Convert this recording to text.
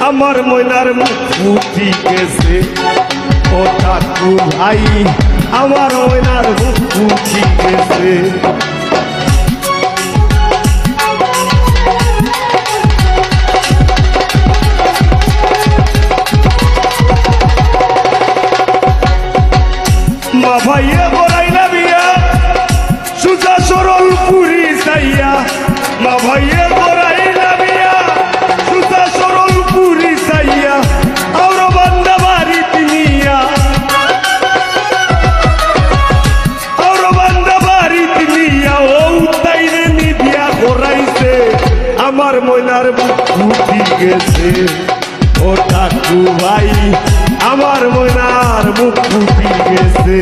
আমার ময়নার মুখ ফুটি গেছে ও ঠাকু ভাই আমার ময়নার মুখ ফুটি গেছে মা ভাইয়ে বড়াইলা বিয়া সুজা সরল পুরি চাইয়া মা ভাইয়ে বড়াইলা বিয়া সুজা সরল পুরি চাইয়া আর বান্দা বাড়ি তিনিয়া আর বান্দা বাড়ি তিনিয়া ও তাইরে নিবিয়া করাইছে আমার ময়নার মুখ ফুটি গেছে ও ঠাকু ভাই আমার ময়নার মুখ ফুটি গেছে